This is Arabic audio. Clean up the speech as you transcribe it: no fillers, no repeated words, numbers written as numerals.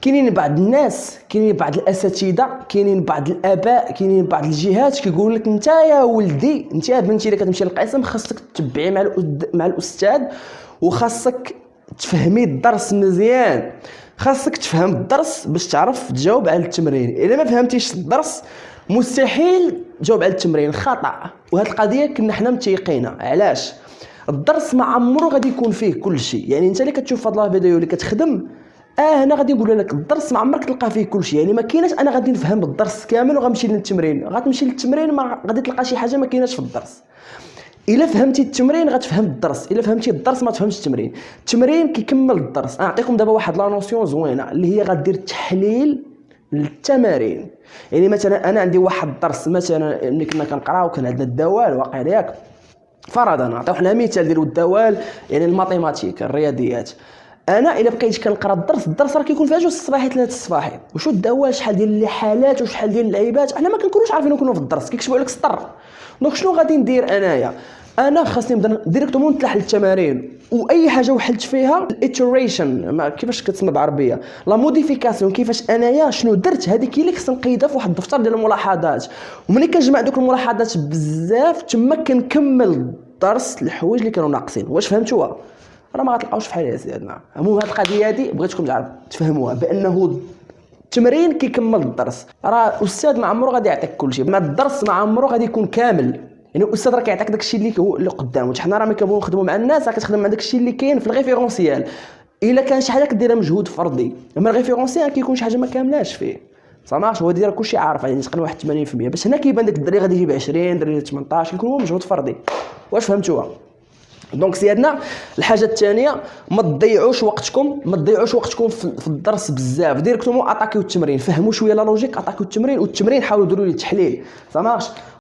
كاينين بعض الناس، كاينين بعض الاساتذه، كاينين بعض الاباء، كاينين بعض الجهات كيقول لك انت يا ولدي، انت يا بنتي اللي كتمشي للقسم خاصك تتبعي مع الاستاذ، وخاصك تفهمي الدرس مزيان، خاصك تفهم الدرس باش تعرف تجاوب على التمرين. الا ما فهمتيش الدرس مستحيل تجاوب على التمرين. خطا. وهذه القضيه كنا حنا متيقينها. علاش؟ الدرس ما عمره غادي يكون فيه كل شيء. يعني انت اللي كتشوف هاد لا فيديو اللي كتخدم، انا غادي نقول لك الدرس ما عمرك تلقى فيه كل شيء. يعني ما كايناش انا غادي نفهم الدرس كامل وغنمشي للتمرين. غتمشي للتمرين ما غادي تلقى شي حاجه ما كايناش في الدرس. الا فهمتي التمرين غتفهم الدرس، الا فهمتي الدرس ما تفهمش التمرين. التمرين كيكمل الدرس. نعطيكم دابا واحد لا نوسيون زوينه اللي هي غدير تحليل للتمارين. يعني مثلا انا عندي واحد الدرس، مثلا ملي كنا كنقراو كان عندنا الدوال واقع ياك، فرضا نعطيو حنا مثال ديال الدوال، يعني الماتيماتيك الرياضيات. انا الا بقيت كنقرا الدرس راه كيكون فيها جوج الصفاحات 3 الصفاحات، وشو الدوال شحال ديال الحالات وشحال ديال اللعيبات، حنا ما كنكونوش عارفين نكونوا في الدرس، كيكتبوا لك سطر. دونك شنو غادي ندير انايا؟ انا خاصني نبدا ديريكتومون نتلاح للتمارين، واي حاجه وحلت فيها الاتريشن، كيفاش كتسمى بالعربيه، لا موديفيكاسيون، كيفاش انايا شنو درت، هذيك هي اللي خصني نقيدها في واحد الدفتر ديال الملاحظات. وملي كنجمع دوك الملاحظات بزاف تما كنكمل الدرس الحوايج اللي كانوا ناقصين. واش فهمتوها؟ راه ما غتلقاوش فحال يا سيدنا. المهم هذه القضيه هذه بغيتكم تفهموها، بانه التمرين كيكمل الدرس. راه الاستاذ ما عمره غادي يعطيك كل شيء، ما الدرس ما عمره غادي يكون كامل. يعني الاستاذ راه كيعطيك داكشي اللي هو اللي قدامه. حنا راه ملي كنبغيو نخدموا مع الناس راه كتخدم مع داكشي اللي كاين في الريفيرونسيال. الا كان شي حاجه كديرها مجهود فردي، اما الريفيرونسيال كيكون شي حاجه ما كاملاش فيه. صافي هو داير كلشي عارف، يعني تقريبا واحد 80%. باش هنا كيبان داك الدري غادي يجيب 20 دري 18 كيكون هو مجهود فردي. واش فهمتوها؟ دونك سيادنا الحاجه الثانيه، ما تضيعوش وقتكم في الدرس بزاف. ديريكتومون اتاكيو التمرين، فهموا شويه لا لوجيك، اتاكيو التمرين، والتمرين حاولوا ديروا ليه تحليل. صافي